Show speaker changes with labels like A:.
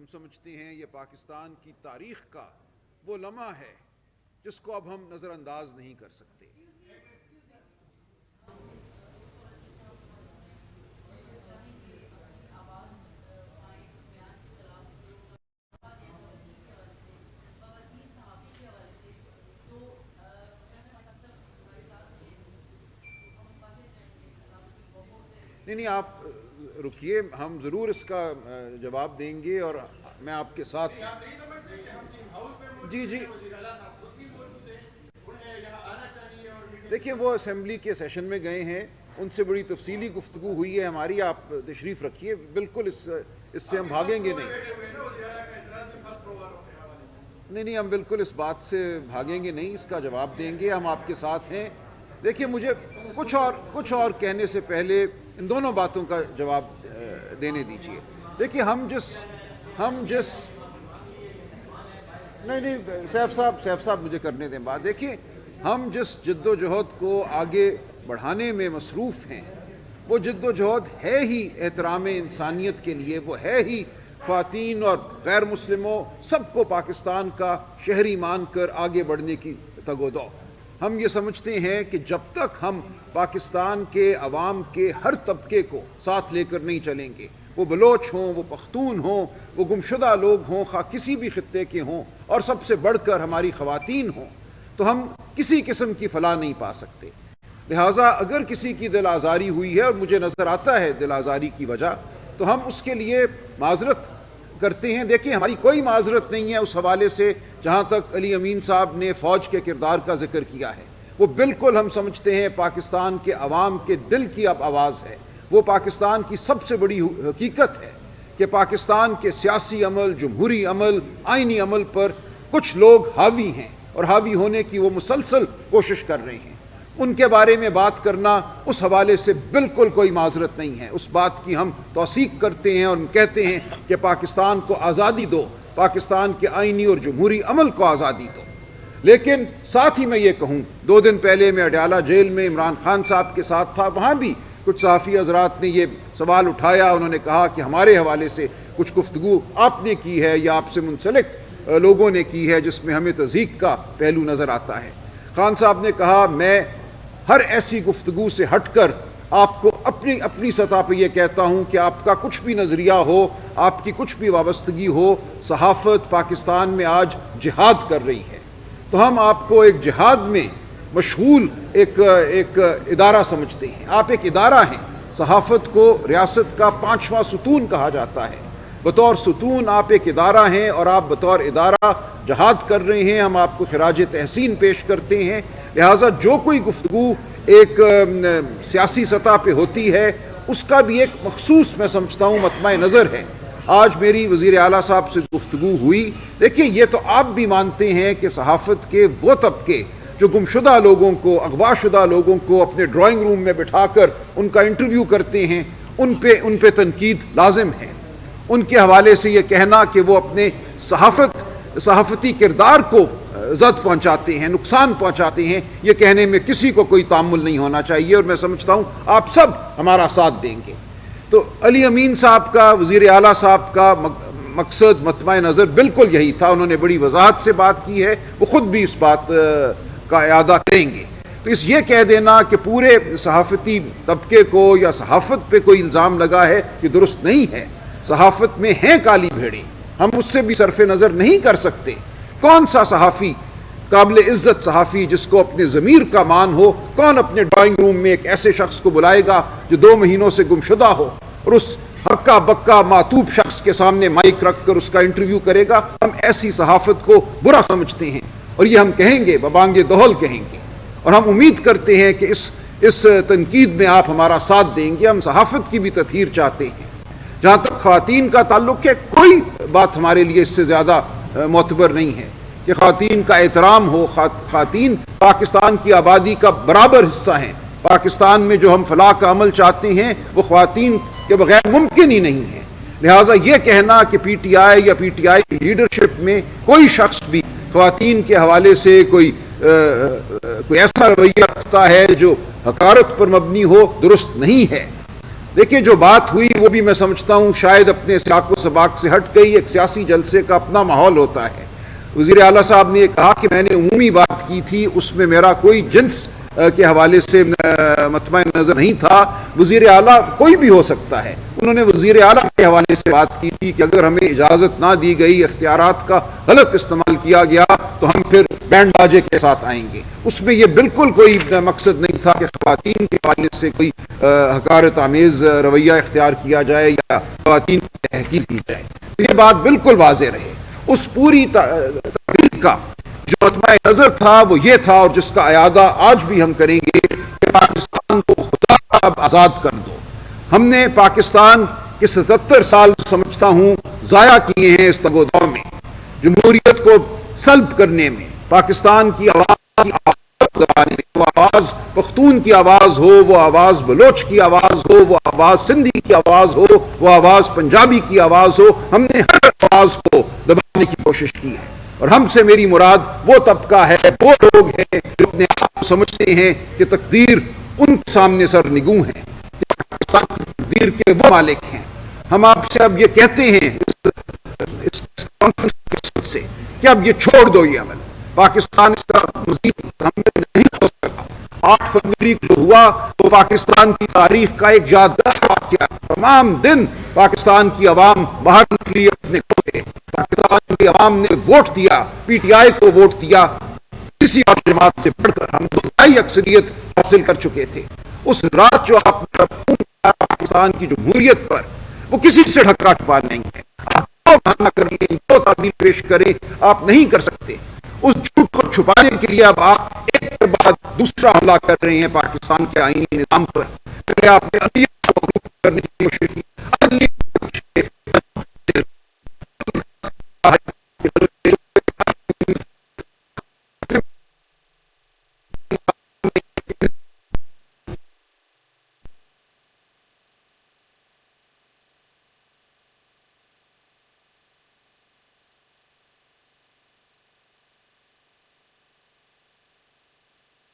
A: ہم سمجھتے ہیں یہ پاکستان کی تاریخ کا وہ لمحہ ہے جس کو اب ہم نظر انداز نہیں کر سکتے۔ نہیں آپ رکیے، ہم ضرور اس کا جواب دیں گے اور میں آپ کے ساتھ ہوں۔ جی دیکھیں وہ اسمبلی کے سیشن میں گئے ہیں، ان سے بڑی تفصیلی گفتگو ہوئی ہے ہماری، آپ تشریف رکھیے، بالکل اس سے ہم بھاگیں گے نہیں، ہم بالکل اس بات سے بھاگیں گے نہیں، اس کا جواب دیں گے، ہم آپ کے ساتھ ہیں۔ دیکھیے مجھے کچھ اور کہنے سے پہلے ان دونوں باتوں کا جواب دینے دیجیے۔ دیکھیے ہم جس نہیں سیف صاحب مجھے کرنے دیں بات۔ دیکھیے ہم جس جد و جہد کو آگے بڑھانے میں مصروف ہیں وہ جد و جہد ہے ہی احترام انسانیت کے لیے، وہ ہے ہی خواتین اور غیر مسلموں سب کو پاکستان کا شہری مان کر آگے بڑھنے کی تگ و دو۔ ہم یہ سمجھتے ہیں کہ جب تک ہم پاکستان کے عوام کے ہر طبقے کو ساتھ لے کر نہیں چلیں گے، وہ بلوچ ہوں، وہ پختون ہوں، وہ گمشدہ لوگ ہوں، خواہ کسی بھی خطے کے ہوں، اور سب سے بڑھ کر ہماری خواتین ہوں، تو ہم کسی قسم کی فلاح نہیں پا سکتے۔ لہٰذا اگر کسی کی دل آزاری ہوئی ہے، اور مجھے نظر آتا ہے دل آزاری کی وجہ، تو ہم اس کے لیے معذرت کرتے ہیں۔ دیکھیں ہماری کوئی معذرت نہیں ہے اس حوالے سے، جہاں تک علی امین صاحب نے فوج کے کردار کا ذکر کیا ہے، وہ بالکل ہم سمجھتے ہیں پاکستان کے عوام کے دل کی اب آواز ہے۔ وہ پاکستان کی سب سے بڑی حقیقت ہے کہ پاکستان کے سیاسی عمل، جمہوری عمل، آئینی عمل پر کچھ لوگ حاوی ہیں، اور حاوی ہونے کی وہ مسلسل کوشش کر رہے ہیں۔ ان کے بارے میں بات کرنا اس حوالے سے بالکل کوئی معذرت نہیں ہے، اس بات کی ہم توثیق کرتے ہیں اور کہتے ہیں کہ پاکستان کو آزادی دو، پاکستان کے آئینی اور جمہوری عمل کو آزادی دو۔ لیکن ساتھ ہی میں یہ کہوں، 2 دن پہلے میں اڈیالہ جیل میں عمران خان صاحب کے ساتھ تھا، وہاں بھی کچھ صحافی حضرات نے یہ سوال اٹھایا، انہوں نے کہا کہ ہمارے حوالے سے کچھ گفتگو آپ نے کی ہے یا آپ سے منسلک لوگوں نے کی ہے جس میں ہمیں تضحیک کا پہلو نظر آتا ہے۔ خان صاحب نے کہا میں ہر ایسی گفتگو سے ہٹ کر آپ کو اپنی سطح پہ یہ کہتا ہوں کہ آپ کا کچھ بھی نظریہ ہو، آپ کی کچھ بھی وابستگی ہو، صحافت پاکستان میں آج جہاد کر رہی ہے، تو ہم آپ کو ایک جہاد میں مشغول ایک ادارہ سمجھتے ہیں۔ آپ ایک ادارہ ہیں، صحافت کو ریاست کا 5واں ستون کہا جاتا ہے، بطور ستون آپ ایک ادارہ ہیں، اور آپ بطور ادارہ جہاد کر رہے ہیں، ہم آپ کو خراج تحسین پیش کرتے ہیں۔ لہٰذا جو کوئی گفتگو ایک سیاسی سطح پہ ہوتی ہے، اس کا بھی ایک مخصوص میں سمجھتا ہوں مطمع نظر ہے۔ آج میری وزیر اعلیٰ صاحب سے گفتگو ہوئی، دیکھیے یہ تو آپ بھی مانتے ہیں کہ صحافت کے وہ طبقے جو گمشدہ لوگوں کو، اغوا شدہ لوگوں کو اپنے ڈرائنگ روم میں بٹھا کر ان کا انٹرویو کرتے ہیں، ان پہ تنقید لازم ہے۔ ان کے حوالے سے یہ کہنا کہ وہ اپنے صحافتی کردار کو زد پہنچاتے ہیں، نقصان پہنچاتے ہیں، یہ کہنے میں کسی کو کوئی تعامل نہیں ہونا چاہیے، اور میں سمجھتا ہوں آپ سب ہمارا ساتھ دیں گے۔ تو علی امین صاحب کا، وزیر اعلیٰ صاحب کا مقصد، مطمع نظر بالکل یہی تھا، انہوں نے بڑی وضاحت سے بات کی ہے، وہ خود بھی اس بات کا اعادہ کریں گے۔ تو یہ کہہ دینا کہ پورے صحافتی طبقے کو یا صحافت پہ کوئی الزام لگا ہے، یہ درست نہیں ہے۔ صحافت میں ہیں کالی بھیڑیں، ہم اس سے بھی صرف نظر نہیں کر سکتے۔ کون سا صحافی، قابل عزت صحافی جس کو اپنے ضمیر کا مان ہو، کون اپنے ڈرائنگ روم میں ایک ایسے شخص کو بلائے گا جو 2 مہینوں سے گمشدہ ہو، اور اس ہکا بکا معتوب شخص کے سامنے مائک رکھ کر اس کا انٹرویو کرے گا؟ ہم ایسی صحافت کو برا سمجھتے ہیں، اور یہ ہم کہیں گے، ببانگ دہل کہیں گے، اور ہم امید کرتے ہیں کہ اس تنقید میں آپ ہمارا ساتھ دیں گے۔ ہم صحافت کی بھی تطہیر چاہتے ہیں۔ جہاں تک خواتین کا تعلق ہے، کوئی بات ہمارے لیے اس سے زیادہ معتبر نہیں ہے کہ خواتین کا احترام ہو۔ خواتین پاکستان کی آبادی کا برابر حصہ ہیں۔ پاکستان میں جو ہم فلاح کا عمل چاہتے ہیں وہ خواتین کے بغیر ممکن ہی نہیں ہے۔ لہٰذا یہ کہنا کہ پی ٹی آئی یا پی ٹی آئی کی لیڈرشپ میں کوئی شخص بھی خواتین کے حوالے سے کوئی ایسا رویہ رکھتا ہے جو حقارت پر مبنی ہو، درست نہیں ہے۔ دیکھیں جو بات ہوئی وہ بھی میں سمجھتا ہوں شاید اپنے سیاق و سباق سے ہٹ گئی. ایک سیاسی جلسے کا اپنا ماحول ہوتا ہے. وزیر اعلیٰ صاحب نے یہ کہا کہ میں نے عمومی بات کی تھی, اس میں میرا کوئی جنس کے حوالے سے مطمع نظر نہیں تھا. وزیر اعلیٰ کوئی بھی ہو سکتا ہے, انہوں نے وزیر اعلیٰ کے حوالے سے بات کی تھی کہ اگر ہمیں اجازت نہ دی گئی, اختیارات کا غلط استعمال کیا گیا تو ہم پھر بینڈ باجے کے ساتھ آئیں گے. اس میں یہ بالکل کوئی مقصد نہیں تھا کہ خواتین کے حوالے سے کوئی حقارت آمیز رویہ اختیار کیا جائے یا خواتین کی تحقیر کی جائے. یہ بات بالکل واضح رہے. اس پوری تقریر کا جو مطمع نظر تھا وہ یہ تھا, اور جس کا اعادہ آج بھی ہم کریں گے, کہ پاکستان کو خدا اب آزاد کر دو. ہم نے پاکستان کے 77 سال سمجھتا ہوں ضائع کیے ہیں اس تگ و دو میں, جمہوریت کو سلب کرنے میں, پاکستان کی آواز کی آواز دبانے میں. وہ آواز پختون کی آواز ہو, وہ آواز بلوچ کی آواز ہو, وہ آواز سندھی کی آواز ہو, وہ آواز پنجابی کی آواز ہو, ہم نے ہر آواز کو دبانے کی کوشش کی ہے. اور ہم سے میری مراد وہ طبقہ ہے, وہ لوگ ہیں جو اپنے آپ کو سمجھتے ہیں کہ تقدیر ان کے سامنے سر نگوں ہے, کہ پاکستان کی تقدیر کے وہ مالک ہیں. ہم آپ سے اب یہ کہتے ہیں اس کانفرنس سے کہ اب یہ چھوڑ دو یہ عمل. پاکستان اس کا مزید مکمل نہیں ہو سکا. 8 فروری کو جو ہوا تو پاکستان کی تاریخ کا ایک یادگار واقعہ. تمام دن پاکستان کی عوام باہر نکلی اپنے کھوتے. پاکستان کی عوام نے ووٹ دیا, پی ٹی آئی کو ووٹ دیا. کسی اور جماعت سے بڑھ کر ہم 2/3 اکثریت حاصل کر چکے تھے. اس رات جو آپ نے خون پاکستان کی جمہوریت پر, وہ کسی سے ڈھکا چھپا نہیں ہے. آپ جو بہانہ کر لیں, جو تعبیر پیش کریں, آپ نہیں کر سکتے. اس جھوٹ کو چھپانے کے لیے اب آپ ایک کے بعد دوسرا حملہ کر رہے ہیں پاکستان کے آئینی نظام پر. پہلے آپ نے عدلیہ کو مغلوب کرنے کی کوشش کی, عدلیہ